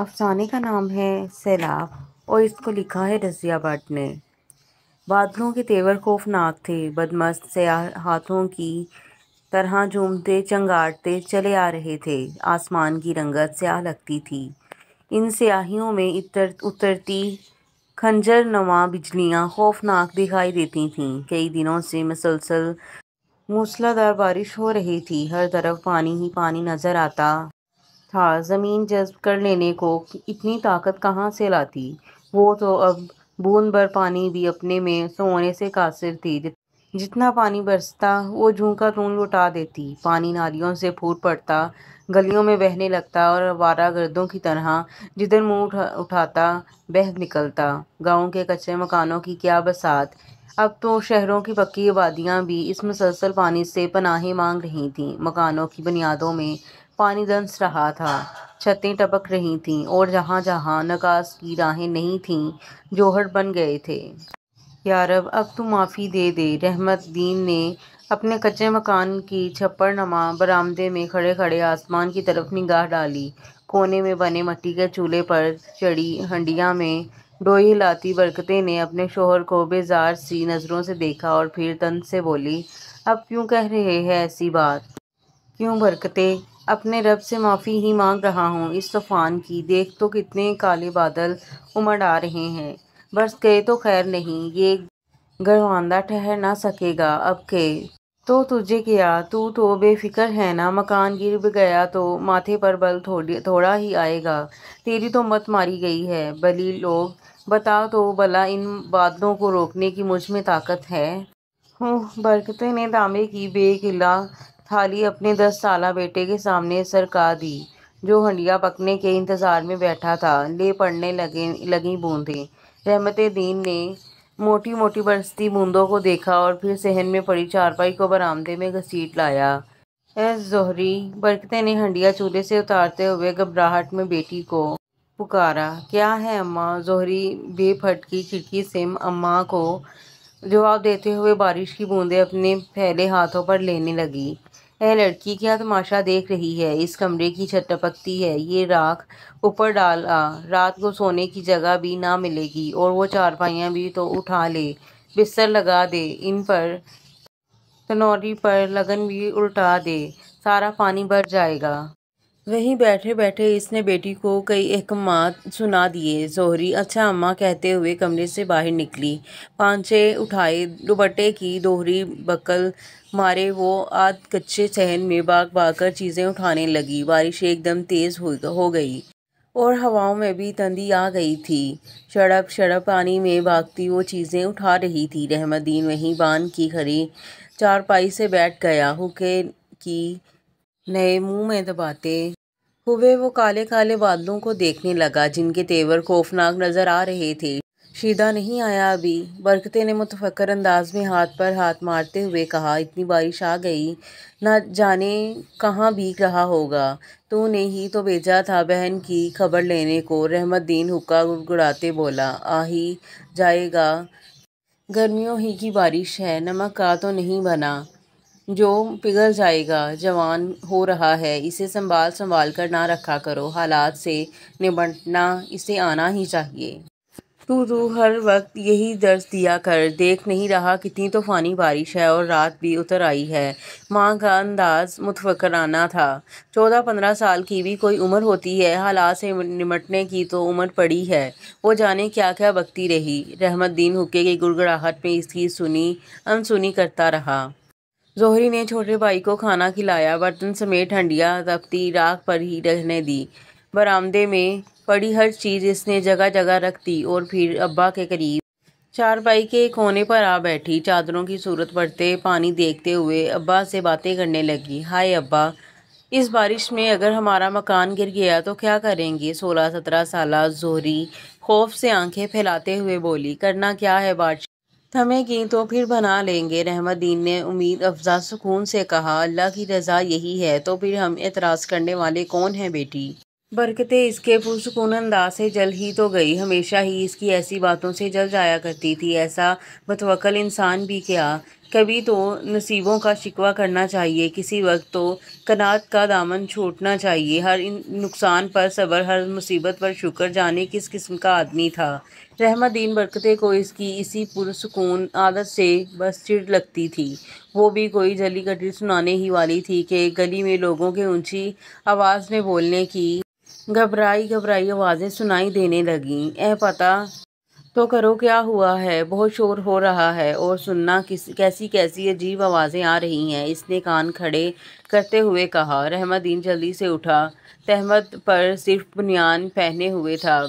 افسانے کا نام ہے سیلاب اور اس کو لکھا ہے رضیہ بٹ نے۔ بادلوں کے تیور خوفناک تھے، بدمست سیاح ہاتھوں کی طرح جھومتے چنگاڑتے چلے آ رہے تھے۔ آسمان کی رنگت سیاہ لگتی تھی، ان سیاہیوں میں اترتی خنجر نما بجلیاں خوفناک دکھائی دیتی تھیں۔ کئی دنوں سے مسلسل موسلادھار بارش ہو رہی تھی، ہر طرف پانی ہی پانی نظر آتا تھا۔ زمین جذب کر لینے کو اتنی طاقت کہاں سے لاتی؟ وہ تو اب بوند بھر پانی بھی اپنے میں سمونے سے قاصر تھی۔ جتنا پانی برستا وہ جوں کا توں لوٹا دیتی۔ پانی نالیوں سے پھوٹ پڑتا، گلیوں میں بہنے لگتا اور آوارہ گردوں کی طرح جدھر منہ اٹھاتا بہہ نکلتا۔ گاؤں کے کچے مکانوں کی کیا بساط! اب تو شہروں کی پکی آبادیاں بھی اس مسلسل پانی سے پناہیں مانگ رہی تھیں۔ مکانوں کی بنیادوں میں پانی دنس رہا تھا، چھتیں ٹپک رہی تھیں اور جہاں جہاں نکاس کی راہیں نہیں تھیں جوہر بن گئے تھے۔ یا رب اب تو معافی دے دے۔ رحمت دین نے اپنے کچے مکان کی چھپر نما برآمدے میں کھڑے کھڑے آسمان کی طرف نگاہ ڈالی۔ کونے میں بنے مٹی کے چولہے پر چڑھی ہنڈیا میں ڈوئی ہلاتی برکتیں نے اپنے شوہر کو بیزار سی نظروں سے دیکھا اور پھر طنز سے بولی، اب کیوں کہہ رہے ہیں ایسی بات؟ کیوں برکتے؟ اپنے رب سے معافی ہی مانگ رہا ہوں اس طوفان کی۔ دیکھ تو کتنے کالے بادل امڈ آ رہے ہیں، برس گئے تو خیر نہیں، یہ گرواندہ ٹھہر نہ سکے گا اب کہ۔ تو تجھے کیا، تو بے فکر ہے نا؟ مکان گر بھی گیا تو ماتھے پر بل تھوڑا ہی آئے گا۔ تیری تو مت ماری گئی ہے۔ بلی لوگ بتا تو بھلا ان بادلوں کو روکنے کی مجھ میں طاقت ہے؟ برکتے نے تانبے کی بے گلا تھالی اپنے 10 سالہ بیٹے کے سامنے سرکا دی، جو ہنڈیا پکنے کے انتظار میں بیٹھا تھا۔ لے پڑنے لگیں بوندیں۔ رحمت دین نے موٹی موٹی برستی بوندوں کو دیکھا اور پھر صحن میں پڑی چارپائی کو برآمدے میں گھسیٹ لایا۔ اے زہری! برکتے نے ہنڈیا چولہے سے اتارتے ہوئے گھبراہٹ میں بیٹی کو پکارا۔ کیا ہے اماں؟ زہری بے پھٹکی کھڑکی سے اماں کو جواب دیتے ہوئے بارش کی بوندیں اپنے پھیلے ہاتھوں پر لینے لگی۔ اے لڑکی! کیا تماشا دیکھ رہی ہے؟ اس کمرے کی چھت ٹپکتی ہے، یہ راکھ اوپر ڈال آ، رات کو سونے کی جگہ بھی نہ ملے گی، اور وہ چارپائیاں بھی تو اٹھا لے، بستر لگا دے ان پر، تنوری پر لگن بھی الٹا دے، سارا پانی بھر جائے گا۔ وہیں بیٹھے بیٹھے اس نے بیٹی کو کئی احکامات سنا دیے۔ زہری اچھا اماں کہتے ہوئے کمرے سے باہر نکلی، پانچے اٹھائے، دوپٹے کی دوہری بکل مارے وہ آدھ کچے صحن میں بھاگ بھاگ کر چیزیں اٹھانے لگی۔ بارش ایک دم تیز ہو گئی اور ہواؤں میں بھی تندی آ گئی تھی۔ شڑپ شڑپ پانی میں بھاگتی وہ چیزیں اٹھا رہی تھی۔ رحمت دین وہیں باندھ کی کھڑی چارپائی سے بیٹھ گیا، حقے کی نئی منہ میں دباتے ہوئے وہ کالے کالے بادلوں کو دیکھنے لگا جن کے تیور خوفناک نظر آ رہے تھے۔ شیدا نہیں آیا ابھی؟ برکتے نے متفکر انداز میں ہاتھ پر ہاتھ مارتے ہوئے کہا۔ اتنی بارش آ گئی، نہ جانے کہاں بھیگ رہا ہوگا۔ تو نے ہی تو بھیجا تھا بہن کی خبر لینے کو۔ رحمت دین حقہ گڑگڑاتے بولا، آ ہی جائے گا، گرمیوں ہی کی بارش ہے، نمک کا تو نہیں بنا جو پگھل جائے گا۔ جوان ہو رہا ہے، اسے سنبھال کر نہ رکھا کرو، حالات سے نمٹنا اسے آنا ہی چاہیے۔ تو ہر وقت یہی درس دیا کر، دیکھ نہیں رہا کتنی طوفانی بارش ہے اور رات بھی اتر آئی ہے۔ ماں کا انداز متفکرانہ تھا۔ 14-15 سال کی بھی کوئی عمر ہوتی ہے، حالات سے نمٹنے کی تو عمر پڑی ہے۔ وہ جانے کیا کیا بکتی رہی۔ رحمت دین حقے کی گڑگڑاہٹ میں اس کی سنی انسنی کرتا رہا۔ زہری نے چھوٹے بھائی کو کھانا کھلایا، برتن سمیت ہنڈیا تپتی راکھ پر ہی رہنے دی۔ برآمدے میں پڑی ہر چیز اس نے جگہ جگہ رکھ دی اور پھر ابا کے قریب چارپائی کے کونے پر آ بیٹھی، چادروں کی صورت بڑھتے پانی دیکھتے ہوئے ابا سے باتیں کرنے لگی۔ ہائے ابا! اس بارش میں اگر ہمارا مکان گر گیا تو کیا کریں گے؟ 16-17 سالہ زہری خوف سے آنکھیں پھیلاتے ہوئے بولی۔ کرنا کیا ہے بادشاہ؟ تھمے گی تو پھر بنا لیں گے۔ رحمت دین نے امید افزا سکون سے کہا، اللہ کی رضا یہی ہے تو پھر ہم اعتراض کرنے والے کون ہیں بیٹی؟ برکتے اس کے پرسکون انداز سے جل ہی تو گئی، ہمیشہ ہی اس کی ایسی باتوں سے جل جایا کرتی تھی۔ ایسا متوکل انسان بھی کیا کبھی تو نصیبوں کا شکوہ کرنا چاہیے، کسی وقت تو قناعت کا دامن چھوڑنا چاہیے۔ ہر نقصان پر صبر، ہر مصیبت پر شکر، جانے کس قسم کا آدمی تھا۔ رحمت دین برکتے کو اس کی اسی پرسکون عادت سے بس چڑ لگتی تھی۔ وہ بھی کوئی جلی کٹی سنانے ہی والی تھی کہ گلی میں لوگوں کے اونچی آواز میں بولنے کی گھبرائی گھبرائی آوازیں سنائی دینے لگیں۔ اے پتہ تو کرو کیا ہوا ہے، بہت شور ہو رہا ہے، اور سننا کیسی کیسی عجیب آوازیں آ رہی ہیں، اس نے کان کھڑے کرتے ہوئے کہا۔ رحمت دین جلدی سے اٹھا، تہمت پر صرف بنیان پہنے ہوئے تھا۔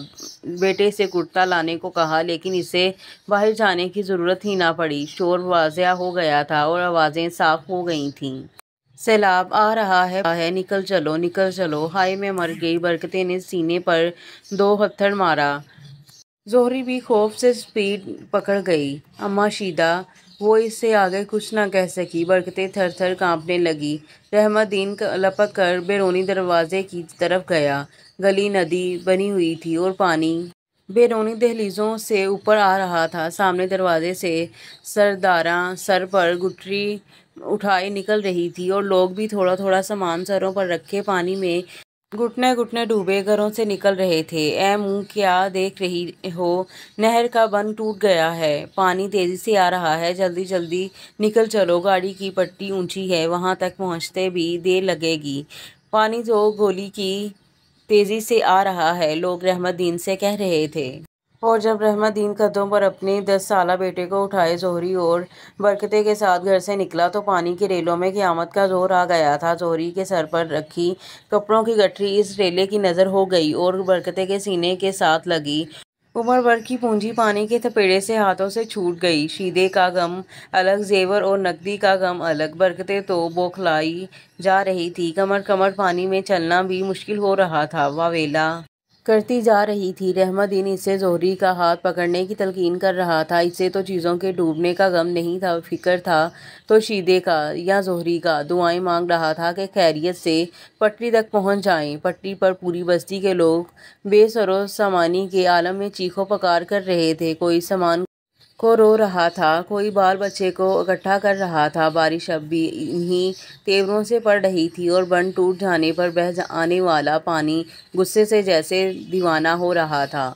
بیٹے سے کرتا لانے کو کہا، لیکن اسے باہر جانے کی ضرورت ہی نہ پڑی۔ شور واضح ہو گیا تھا اور آوازیں صاف ہو گئی تھیں۔ سیلاب آ رہا ہے، نکل چلو نکل چلو۔ ہائے میں مر گئی، برکتے نے سینے پر 2 ہتھڑ مارا۔ زہری بھی خوف سے سپیڈ پکڑ گئی۔ اماں شیدا، وہ اس سے آگے کچھ نہ کہہ سکی۔ برکتے تھر تھر کانپنے لگی۔ رحمت دین لپک کر بیرونی دروازے کی طرف گیا۔ گلی ندی بنی ہوئی تھی اور پانی بیرونی دہلیزوں سے اوپر آ رہا تھا۔ سامنے دروازے سے سرداراں سر پر گٹری اٹھائے نکل رہی تھی اور لوگ بھی تھوڑا تھوڑا سامان سروں پر رکھے پانی میں گھٹنے گھٹنے ڈوبے گھروں سے نکل رہے تھے۔ اے منہ کیا دیکھ رہی ہو، نہر کا بند ٹوٹ گیا ہے، پانی تیزی سے آ رہا ہے، جلدی جلدی نکل چلو، گاڑی کی پٹی اونچی ہے، وہاں تک پہنچتے بھی دیر لگے گی، پانی تو گولی کی تیزی سے آ رہا ہے، لوگ رحمت دین سے کہہ رہے تھے۔ اور جب رحمت دین قدموں پر اپنے 10 سالہ بیٹے کو اٹھائے زہری اور برکتے کے ساتھ گھر سے نکلا تو پانی کی ریلوں میں قیامت کا زور آ گیا تھا۔ زہری کے سر پر رکھی کپڑوں کی گٹری اس ریلے کی نظر ہو گئی اور برکتے کے سینے کے ساتھ لگی عمر بھر کی پونجی پانی کے تھپیڑے سے ہاتھوں سے چھوٹ گئی۔ شیدے کا غم الگ، زیور اور نقدی کا غم الگ۔ برکتے تو بوکھلائی جا رہی تھی، کمر کمر پانی میں چلنا بھی مشکل ہو رہا تھا، واویلا کرتی جا رہی تھی۔ رحمت دین اسے زہری کا ہاتھ پکڑنے کی تلقین کر رہا تھا۔ اسے تو چیزوں کے ڈوبنے کا غم نہیں تھا، فکر تھا تو شیدے کا یا زہری کا۔ دعائیں مانگ رہا تھا کہ خیریت سے پٹری تک پہنچ جائیں۔ پٹری پر پوری بستی کے لوگ بے سرو سامانی کے عالم میں چیخو پکار کر رہے تھے، کوئی سامان کو رو رہا تھا، کوئی بال بچے کو اکٹھا کر رہا تھا۔ بارش اب بھی انہی تیوروں سے پڑ رہی تھی اور بند ٹوٹ جانے پر بہہ آنے والا پانی غصے سے جیسے دیوانہ ہو رہا تھا۔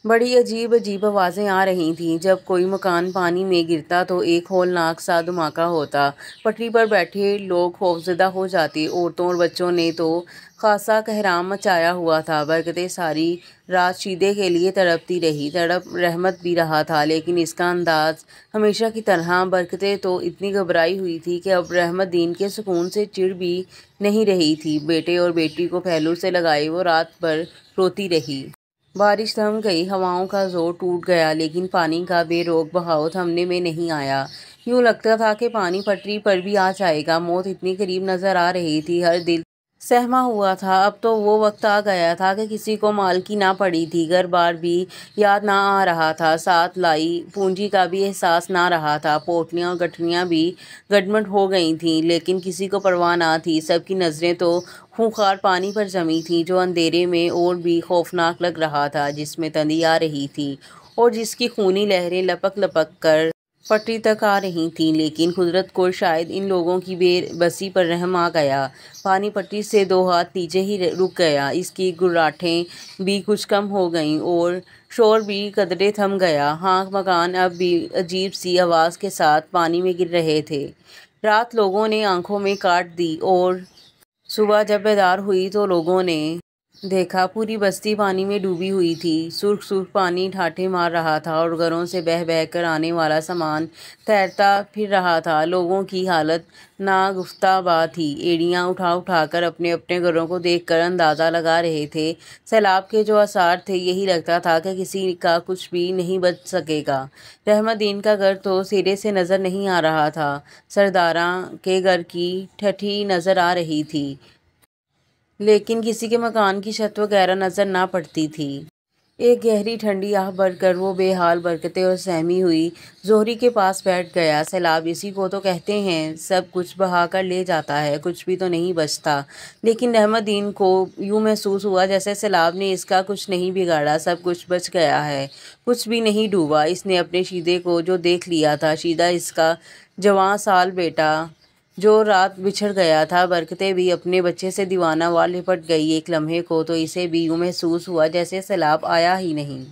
بڑی عجیب عجیب آوازیں آ رہی تھیں۔ جب کوئی مکان پانی میں گرتا تو ایک ہولناک سا دھماکہ ہوتا، پٹری پر بیٹھے لوگ خوفزدہ ہو جاتے، عورتوں اور بچوں نے تو خاصا کہرام مچایا ہوا تھا۔ برکتے ساری رات شیدے کے لیے تڑپتی رہی، تڑپ رحمت بھی رہا تھا، لیکن اس کا انداز ہمیشہ کی طرح۔ برکتے تو اتنی گھبرائی ہوئی تھی کہ اب رحمت دین کے سکون سے چڑ بھی نہیں رہی تھی۔ بیٹے اور بیٹی کو پہلو سے لگائے وہ رات بھر روتی رہی۔ بارش تھم گئی، ہواؤں کا زور ٹوٹ گیا، لیکن پانی کا بے روک بہاؤ تھمنے میں نہیں آیا۔ یوں لگتا تھا کہ پانی پٹری پر بھی آ جائے گا۔ موت اتنی قریب نظر آ رہی تھی، ہر دل سہما ہوا تھا۔ اب تو وہ وقت آ گیا تھا کہ کسی کو مال کی نہ پڑی تھی، گھر بار بھی یاد نہ آ رہا تھا، ساتھ لائی پونجی کا بھی احساس نہ رہا تھا۔ پوٹلیاں اور گٹھریاں بھی گڈمڈ ہو گئی تھیں، لیکن کسی کو پرواہ نہ تھی۔ سب کی نظریں تو خونخوار پانی پر جمی تھیں، جو اندھیرے میں اور بھی خوفناک لگ رہا تھا، جس میں تندی آ رہی تھی اور جس کی خونی لہریں لپک لپک کر پٹری تک آ رہی تھیں۔ لیکن قدرت کو شاید ان لوگوں کی بے بسی پر رحم آ گیا۔ پانی پٹری سے 2 ہاتھ نیچے ہی رک گیا، اس کی گراٹیں بھی کچھ کم ہو گئیں اور شور بھی قدرے تھم گیا۔ ہاں، مکان اب بھی عجیب سی آواز کے ساتھ پانی میں گر رہے تھے۔ رات لوگوں نے آنکھوں میں کاٹ دی اور صبح جب بیدار ہوئی تو لوگوں نے دیکھا پوری بستی پانی میں ڈوبی ہوئی تھی۔ سرخ سرخ پانی ٹھاٹھیں مار رہا تھا اور گھروں سے بہہ بہہ کر آنے والا سامان تیرتا پھر رہا تھا۔ لوگوں کی حالت ناگفتہ بات تھی، ایڑیاں اٹھا اٹھا کر اپنے اپنے گھروں کو دیکھ کر اندازہ لگا رہے تھے سیلاب کے جو آثار تھے۔ یہی لگتا تھا کہ کسی کا کچھ بھی نہیں بچ سکے گا۔ رحمت دین کا گھر تو سرے سے نظر نہیں آ رہا تھا، سرداراں کے گھر کی ٹھٹھی نظر آ رہی تھی، لیکن کسی کے مکان کی چھت وغیرہ نظر نہ پڑتی تھی۔ ایک گہری ٹھنڈی آہ بھر کر وہ بے حال برکتے اور سہمی ہوئی زہری کے پاس بیٹھ گیا۔ سیلاب اسی کو تو کہتے ہیں، سب کچھ بہا کر لے جاتا ہے، کچھ بھی تو نہیں بچتا۔ لیکن رحمت دین کو یوں محسوس ہوا جیسے سیلاب نے اس کا کچھ نہیں بگاڑا، سب کچھ بچ گیا ہے، کچھ بھی نہیں ڈوبا۔ اس نے اپنے شیدے کو جو دیکھ لیا تھا، شیدہ اس کا جواں سال بیٹا جو رات بچھڑ گیا تھا، برکتیں بھی اپنے بچے سے دیوانہ وار لپٹ گئی۔ ایک لمحے کو تو اسے بھی یوں محسوس ہوا جیسے سیلاب آیا ہی نہیں۔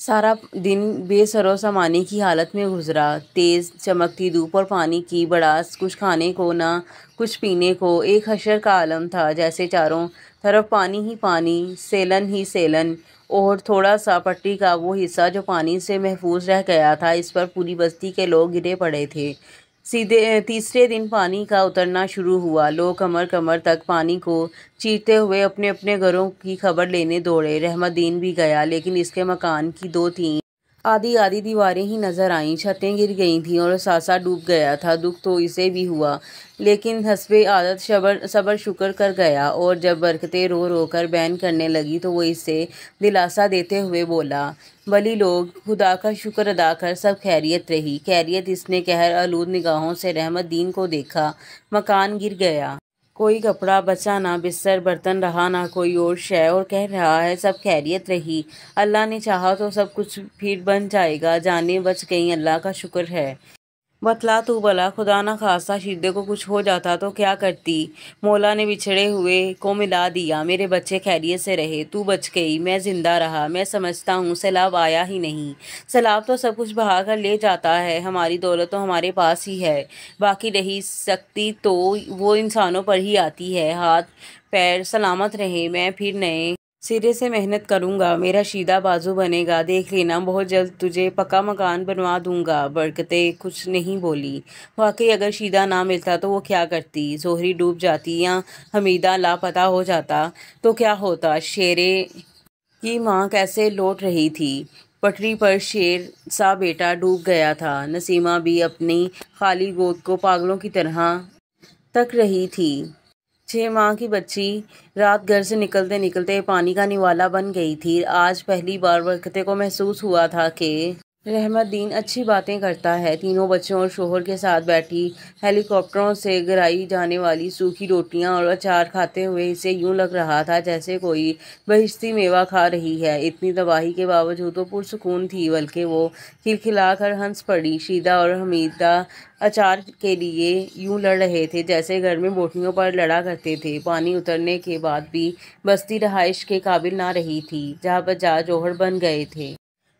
سارا دن بے سر و سامانی کی حالت میں گزرا۔ تیز چمکتی دھوپ اور پانی کی بڑاس، کچھ کھانے کو نہ کچھ پینے کو، ایک حشر کا عالم تھا، جیسے چاروں طرف پانی ہی پانی، سیلن ہی سیلن، اور تھوڑا سا پٹی کا وہ حصہ جو پانی سے محفوظ رہ گیا تھا، اس پر پوری بستی کے لوگ گرے پڑے تھے۔ تیسرے دن پانی کا اترنا شروع ہوا۔ لوگ کمر کمر تک پانی کو چیرتے ہوئے اپنے اپنے گھروں کی خبر لینے دوڑے۔ رحمت دین بھی گیا، لیکن اس کے مکان کی دو تین آدھی دیواریں ہی نظر آئیں، چھتیں گر گئی تھیں اور اثاثہ ڈوب گیا تھا۔ دکھ تو اسے بھی ہوا، لیکن حسبِ عادت صبر شکر کر گیا، اور جب برکتیں رو رو کر بین کرنے لگی تو وہ اسے دلاسا دیتے ہوئے بولا، بلی لوگ، خدا کا شکر ادا کر، سب خیریت رہی۔ خیریت؟ اس نے قہر آلود نگاہوں سے رحمت دین کو دیکھا۔ مکان گر گیا، کوئی کپڑا بچا نہ، بستر برتن رہا نہ کوئی اور شے، اور کہہ رہا ہے سب خیریت رہی۔ اللہ نے چاہا تو سب کچھ پھر بن جائے گا، جانیں بچ گئیں، اللہ کا شکر ہے۔ بتلا تو بھلا، خدا نخواستہ شیدے کو کچھ ہو جاتا تو کیا کرتی؟ مولا نے بچھڑے ہوئے کو ملا دیا، میرے بچے خیریت سے رہے، تو بچ گئی، میں زندہ رہا۔ میں سمجھتا ہوں سیلاب آیا ہی نہیں۔ سیلاب تو سب کچھ بہا کر لے جاتا ہے، ہماری دولت تو ہمارے پاس ہی ہے، باقی رہی سکتی تو وہ انسانوں پر ہی آتی ہے۔ ہاتھ پیر سلامت رہیں، میں پھر نئے سرے سے محنت کروں گا، میرا شیدہ بازو بنے گا، دیکھ لینا بہت جلد تجھے پکا مکان بنوا دوں گا۔ برکتیں کچھ نہیں بولی۔ واقعی اگر شیدہ نہ ملتا تو وہ کیا کرتی؟ زہری ڈوب جاتی یا حمیدہ لاپتہ ہو جاتا تو کیا ہوتا؟ شیرے کی ماں کیسے لوٹ رہی تھی؟ پٹری پر شیر سا بیٹا ڈوب گیا تھا۔ نسیمہ بھی اپنی خالی گود کو پاگلوں کی طرح تک رہی تھی۔ 6 ماہ کی بچی رات گھر سے نکلتے نکلتے پانی کا نوالا بن گئی تھی۔ آج پہلی بار برکتیں کو محسوس ہوا تھا کہ رحمت دین اچھی باتیں کرتا ہے۔ تینوں بچوں اور شوہر کے ساتھ بیٹھی ہیلی کاپٹروں سے گرائی جانے والی سوکھی روٹیاں اور اچار کھاتے ہوئے اسے یوں لگ رہا تھا جیسے کوئی بہشتی میوہ کھا رہی ہے۔ اتنی تباہی کے باوجود وہ پرسکون تھی، بلکہ وہ کھلکھلا کر ہنس پڑی۔ شیدہ اور حمیدہ اچار کے لیے یوں لڑ رہے تھے جیسے گھر میں بوٹیوں پر لڑا کرتے تھے۔ پانی اترنے کے بعد بھی بستی رہائش کے قابل نہ رہی تھی، جا بجا جوہر بن گئے تھے۔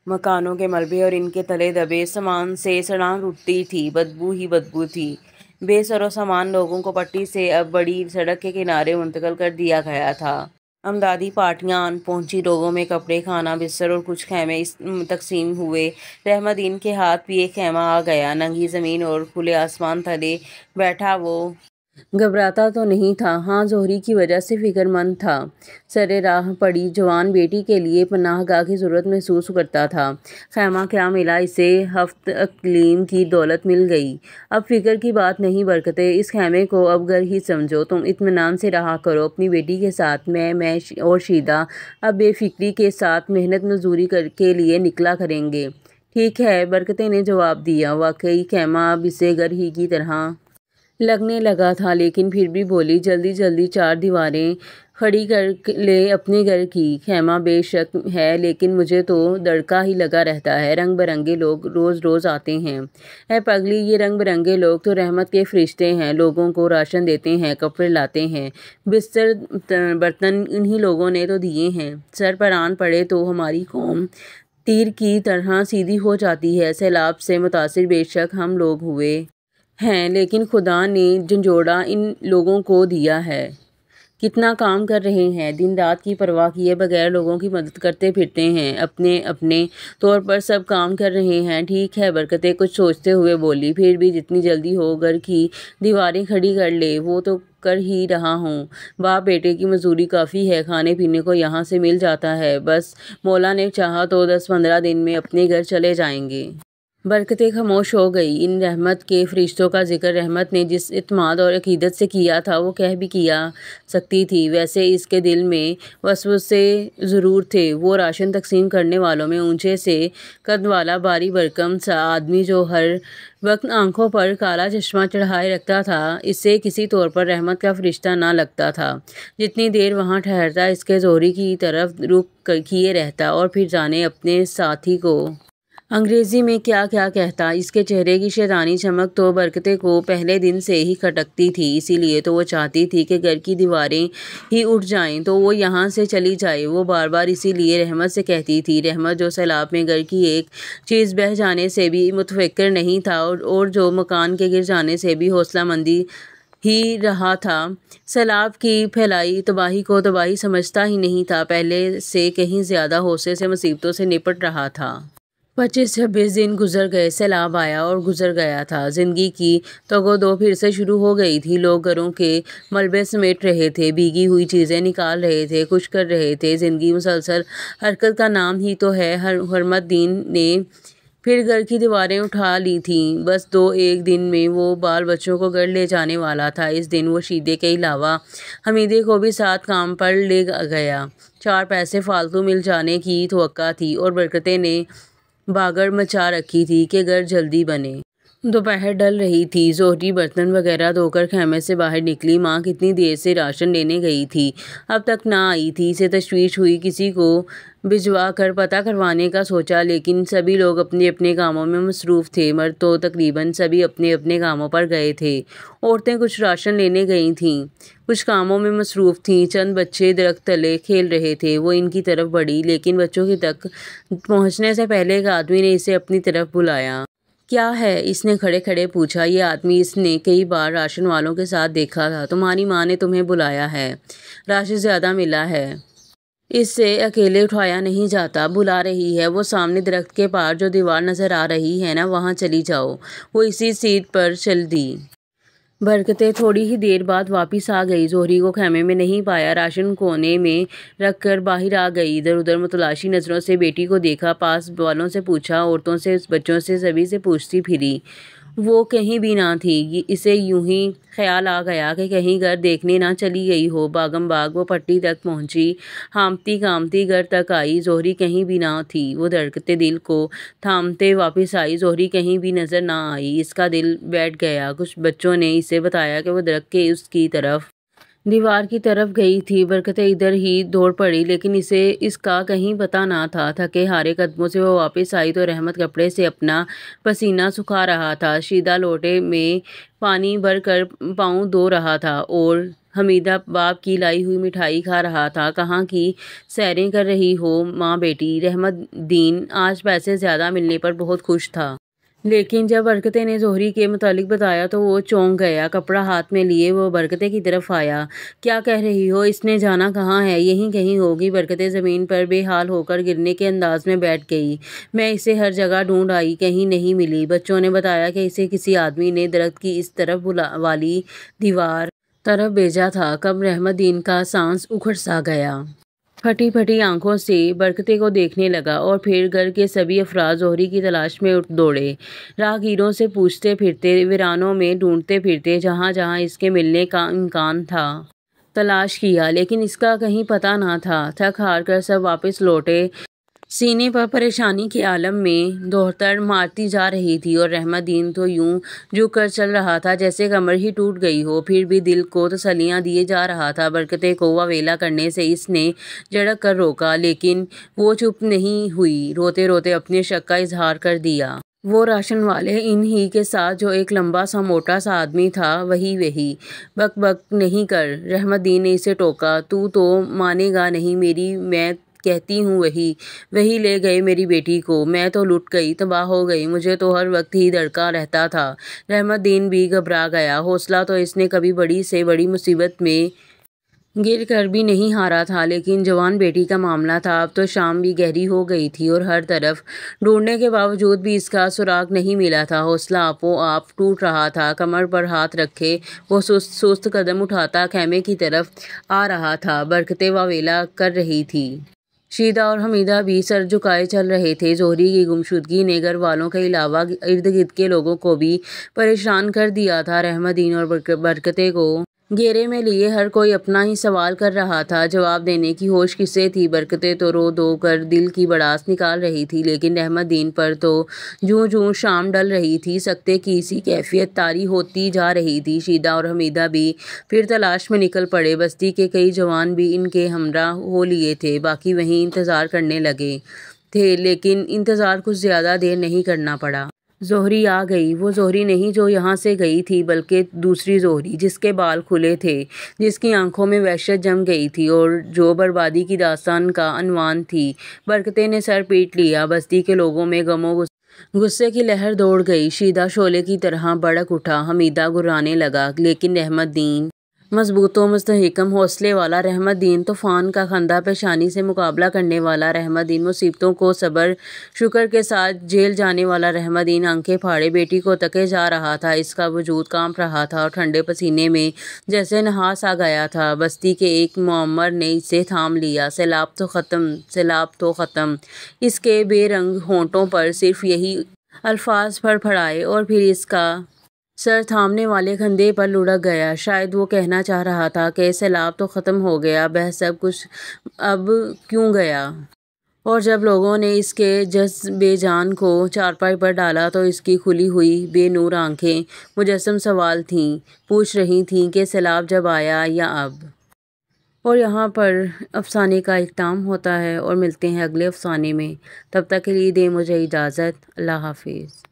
مکانوں کے ملبے اور ان کے تلے دبے سامان سے سڑانگ اٹھتی تھی، بدبو ہی بدبو تھی۔ بے سر و سامان لوگوں کو پٹی سے اب بڑی سڑک کے کنارے منتقل کر دیا گیا تھا۔ امدادی پارٹیاں آن پہنچی، لوگوں میں کپڑے، کھانا، بستر اور کچھ خیمے تقسیم ہوئے۔ رحمت دین کے ہاتھ بھی ایک خیمہ آ گیا۔ ننگی زمین اور کھلے آسمان تلے بیٹھا وہ گھبراتا تو نہیں تھا، ہاں زہری کی وجہ سے فکر مند تھا۔ سرِ راہ پڑی جوان بیٹی کے لیے پناہ گاہ کی ضرورت محسوس کرتا تھا۔ خیمہ کیا ملا، اسے 7 اقلیم کی دولت مل گئی۔ اب فکر کی بات نہیں برکتیں، اس خیمے کو اب گھر ہی سمجھو، تم اطمینان سے رہا کرو اپنی بیٹی کے ساتھ۔ میں اور شیدہ اب بے فکری کے ساتھ محنت مزدوری کے لیے نکلا کریں گے۔ ٹھیک ہے، برکتیں نے جواب دیا۔ واقعی خیمہ اب اسے گھر ہی کی طرح لگنے لگا تھا، لیکن پھر بھی بولی، جلدی جلدی 4 دیواریں کھڑی کر لے اپنے گھر کی۔ خیمہ بے شک ہے، لیکن مجھے تو دڑکا ہی لگا رہتا ہے، رنگ برنگے لوگ روز روز آتے ہیں۔ اے پگلی، یہ رنگ برنگے لوگ تو رحمت کے فرشتے ہیں، لوگوں کو راشن دیتے ہیں، کپڑے لاتے ہیں، بستر برتن انہی لوگوں نے تو دیے ہیں۔ سر پر آن پڑے تو ہماری قوم تیر کی طرح سیدھی ہو جاتی ہے۔ سیلاب سے متاثر بے شک ہم لوگ ہوئے ہیں، لیکن خدا نے جھنجھوڑا ان لوگوں کو دیا ہے۔ کتنا کام کر رہے ہیں، دن رات کی پرواہ کیے بغیر لوگوں کی مدد کرتے پھرتے ہیں، اپنے اپنے طور پر سب کام کر رہے ہیں۔ ٹھیک ہے، برکتیں کچھ سوچتے ہوئے بولی، پھر بھی جتنی جلدی ہو گھر کی دیواریں کھڑی کر لے، وہ تو کر ہی رہا ہوں۔ باپ بیٹے کی مزدوری کافی ہے، کھانے پینے کو یہاں سے مل جاتا ہے، بس مولا نے چاہا تو 10-15 دن میں اپنے گھر چلے جائیں گے۔ برکتیں خاموش ہو گئی۔ ان رحمت کے فرشتوں کا ذکر رحمت نے جس اعتماد اور عقیدت سے کیا تھا وہ کہہ بھی کیا سکتی تھی۔ ویسے اس کے دل میں وسوسے ضرور تھے۔ وہ راشن تقسیم کرنے والوں میں اونچے سے قد والا بھاری بھرکم سا آدمی جو ہر وقت آنکھوں پر کالا چشمہ چڑھائے رکھتا تھا، اسے کسی طور پر رحمت کا فرشتہ نہ لگتا تھا۔ جتنی دیر وہاں ٹھہرتا اس کے زہری کی طرف رخ کیے رہتا، اور پھر جانے اپنے ساتھی کو انگریزی میں کیا کیا کہتا۔ اس کے چہرے کی شیطانی چمک تو برکتے کو پہلے دن سے ہی کھٹکتی تھی، اسی لیے تو وہ چاہتی تھی کہ گھر کی دیواریں ہی اٹھ جائیں تو وہ یہاں سے چلی جائے۔ وہ بار بار اسی لیے رحمت سے کہتی تھی، رحمت جو سیلاب میں گھر کی ایک چیز بہہ جانے سے بھی متفکر نہیں تھا اور جو مکان کے گر جانے سے بھی حوصلہ مندی ہی رہا تھا، سیلاب کی پھیلائی تباہی کو تباہی سمجھتا ہی نہیں تھا، پہلے سے کہیں زیادہ حوصلے سے مصیبتوں سے نپٹ رہا تھا۔ 25-26 دن گزر گئے، سیلاب آیا اور گزر گیا تھا۔ زندگی کی تگ-و-دو پھر سے شروع ہو گئی تھی۔ لوگ گھروں کے ملبے سمیٹ رہے تھے، بھیگی ہوئی چیزیں نکال رہے تھے، کچھ کر رہے تھے۔ زندگی مسلسل حرکت کا نام ہی تو ہے۔ حرمت دین نے پھر گھر کی دیواریں اٹھا لی تھیں، بس 2-1 دن میں وہ بال بچوں کو گھر لے جانے والا تھا۔ اس دن وہ شیدے کے علاوہ حمیدے کو بھی ساتھ کام پر لے گیا۔ 4 پیسے فالتو مل جانے کی توقع تھی اور برکتے نے باگڑ مچا رکھی تھی کہ گھر جلدی بنے۔ دوپہر ڈل رہی تھی، زہری برتن وغیرہ دھو کر خیمے سے باہر نکلی۔ ماں کتنی دیر سے راشن لینے گئی تھی، اب تک نہ آئی تھی۔ اسے تشویش ہوئی، کسی کو بھجوا کر پتہ کروانے کا سوچا، لیکن سبھی لوگ اپنے اپنے کاموں میں مصروف تھے۔ مرد تو تقریباً سبھی اپنے اپنے کاموں پر گئے تھے۔ عورتیں کچھ راشن لینے گئی تھیں، کچھ کاموں میں مصروف تھیں۔ چند بچے درخت تلے کھیل رہے تھے، وہ ان کی طرف بڑھی، لیکن بچوں کی تک پہنچنے سے پہلے ایک آدمی نے اسے اپنی طرف بلایا۔ کیا ہے؟ اس نے کھڑے کھڑے پوچھا۔ یہ آدمی اس نے کئی بار راشن والوں کے ساتھ دیکھا تھا۔ تمہاری ماں نے تمہیں بلایا ہے، راشن زیادہ ملا ہے، اس سے اکیلے اٹھایا نہیں جاتا، بلا رہی ہے۔ وہ سامنے درخت کے پار جو دیوار نظر آ رہی ہے نا، وہاں چلی جاؤ۔ وہ اسی سیٹ پر چل دی۔ برکتیں تھوڑی ہی دیر بعد واپس آ گئی۔ زہری کو خیمے میں نہیں پایا، راشن کونے میں رکھ کر باہر آ گئی۔ ادھر ادھر متلاشی نظروں سے بیٹی کو دیکھا، پاس والوں سے پوچھا، عورتوں سے، بچوں سے، سبھی سے پوچھتی پھری، وہ کہیں بھی نہ تھی۔ اسے یوں ہی خیال آ گیا کہ کہیں گھر دیکھنے نہ چلی گئی ہو۔ بھاگم بھاگ وہ پٹی تک پہنچی، ہانپتی کانپتی گھر تک آئی، زہری کہیں بھی نہ تھی۔ وہ دھڑکتے دل کو تھامتے واپس آئی، زہری کہیں بھی نظر نہ آئی۔ اس کا دل بیٹھ گیا۔ کچھ بچوں نے اسے بتایا کہ وہ درخت کے اس کی طرف دیوار کی طرف گئی تھی۔ برکتیں ادھر ہی دوڑ پڑی، لیکن اسے اس کا کہیں پتہ نہ تھا۔ تھکے ہارے قدموں سے وہ واپس آئی تو رحمت کپڑے سے اپنا پسینہ سکھا رہا تھا، شیدہ لوٹے میں پانی بھر کر پاؤں دھو رہا تھا اور حمیدہ باپ کی لائی ہوئی مٹھائی کھا رہا تھا۔ کہاں کی سیریں کر رہی ہو ماں بیٹی؟ رحمت دین آج پیسے زیادہ ملنے پر بہت خوش تھا، لیکن جب برکتے نے زہری کے متعلق بتایا تو وہ چونک گیا۔ کپڑا ہاتھ میں لیے وہ برکتے کی طرف آیا۔ کیا کہہ رہی ہو؟ اس نے جانا کہاں ہے؟ یہیں کہیں ہوگی۔ برکتے زمین پر بے حال ہو کر گرنے کے انداز میں بیٹھ گئی۔ میں اسے ہر جگہ ڈھونڈ آئی، کہیں نہیں ملی۔ بچوں نے بتایا کہ اسے کسی آدمی نے درخت کی اس طرف والی دیوار طرف بھیجا تھا۔ کب رحمت دین کا سانس اکھڑ سا گیا۔ پھٹی پھٹی آنکھوں سے برکتے کو دیکھنے لگا اور پھر گھر کے سبھی افراد زہری کی تلاش میں اٹھ دوڑے، راہگیروں سے پوچھتے پھرتے، ویرانوں میں ڈھونڈتے پھرتے، جہاں جہاں اس کے ملنے کا امکان تھا تلاش کیا، لیکن اس کا کہیں پتہ نہ تھا۔ تھک ہار کر سب واپس لوٹے، سینے پر پریشانی کے عالم میں دوہتر مارتی جا رہی تھی، اور رحمت دین تو یوں جھک کر چل رہا تھا جیسے کمر ہی ٹوٹ گئی ہو، پھر بھی دل کو تسلیاں دیے جا رہا تھا۔ برکتے کو واویلا کرنے سے اس نے جھڑک کر روکا، لیکن وہ چپ نہیں ہوئی، روتے روتے اپنے شک کا اظہار کر دیا۔ وہ راشن والے ان ہی کے ساتھ جو ایک لمبا سا موٹا سا آدمی تھا، وہی۔ بک بک نہیں کر، رحمت دین نے اسے ٹوکا، تو مانے گا نہیں میری، میں کہتی ہوں وہی لے گئے میری بیٹی کو، میں تو لٹ گئی، تباہ ہو گئی، مجھے تو ہر وقت ہی دھڑکا رہتا تھا۔ رحمت دین بھی گھبرا گیا، حوصلہ تو اس نے کبھی بڑی سے بڑی مصیبت میں گر کر بھی نہیں ہارا تھا، لیکن جوان بیٹی کا معاملہ تھا۔ اب تو شام بھی گہری ہو گئی تھی اور ہر طرف ڈھونڈنے کے باوجود بھی اس کا سراغ نہیں ملا تھا۔ حوصلہ آپ ٹوٹ رہا تھا، کمر پر ہاتھ رکھے وہ سست قدم اٹھاتا خیمے کی طرف آ رہا تھا۔ برکتیں واویلا کر رہی تھی، شیدہ اور حمیدہ بھی سر جھکائے چل رہے تھے۔ زہری کی گمشدگی نے گھر والوں کے علاوہ ارد گرد کے لوگوں کو بھی پریشان کر دیا تھا۔ رحمت دین اور برکتے کو گھیرے میں لیے ہر کوئی اپنا ہی سوال کر رہا تھا، جواب دینے کی ہوش کسے تھی؟ برکتے تو رو دھو کر دل کی بڑاس نکال رہی تھی، لیکن رحمت دین پر تو جوں جوں شام ڈل رہی تھی، سکتے کی سی کیفیت طاری ہوتی جا رہی تھی۔ شیدہ اور حمیدہ بھی پھر تلاش میں نکل پڑے، بستی کے کئی جوان بھی ان کے ہمراہ ہو لیے تھے، باقی وہیں انتظار کرنے لگے۔ تھے، لیکن انتظار کچھ زیادہ دیر نہیں کرنا پڑا۔ زہری آ گئی۔ وہ زہری نہیں جو یہاں سے گئی تھی، بلکہ دوسری زہری، جس کے بال کھلے تھے، جس کی آنکھوں میں وحشت جم گئی تھی اور جو بربادی کی داستان کا عنوان تھی۔ برکتے نے سر پیٹ لیا۔ بستی کے لوگوں میں غم و غصے کی لہر دوڑ گئی۔ شیدہ شعلے کی طرح بھڑک اٹھا۔ حمیدہ گھرانے لگا، لیکن رحمت دین، مضبوط و مستحکم حوصلے والا رحمت دین، طوفان کا خندہ پیشانی سے مقابلہ کرنے والا رحمت دین، مصیبتوں کو صبر شکر کے ساتھ جھیل جانے والا رحمت دین آنکھیں پھاڑے بیٹی کو تکے جا رہا تھا۔ اس کا وجود کانپ رہا تھا اور ٹھنڈے پسینے میں جیسے نحاس آ گیا تھا۔ بستی کے ایک معمر نے اسے تھام لیا۔ سیلاب تو ختم، سیلاب تو ختم۔ اس کے بے رنگ ہونٹوں پر صرف یہی الفاظ پھڑ پھڑائے اور پھر اس کا سر تھامنے والے کندھے پر لڑھک گیا۔ شاید وہ کہنا چاہ رہا تھا کہ سیلاب تو ختم ہو گیا، بہہ سب کچھ اب کیوں گیا؟ اور جب لوگوں نے اس کے جثہ جان کو چارپائی پر ڈالا تو اس کی کھلی ہوئی بے نور آنکھیں مجسم سوال تھیں، پوچھ رہی تھیں کہ سیلاب جب آیا یا اب؟ اور یہاں پر افسانے کا اختتام ہوتا ہے، اور ملتے ہیں اگلے افسانے میں۔ تب تک کے لیے دیں مجھے اجازت۔ اللہ حافظ۔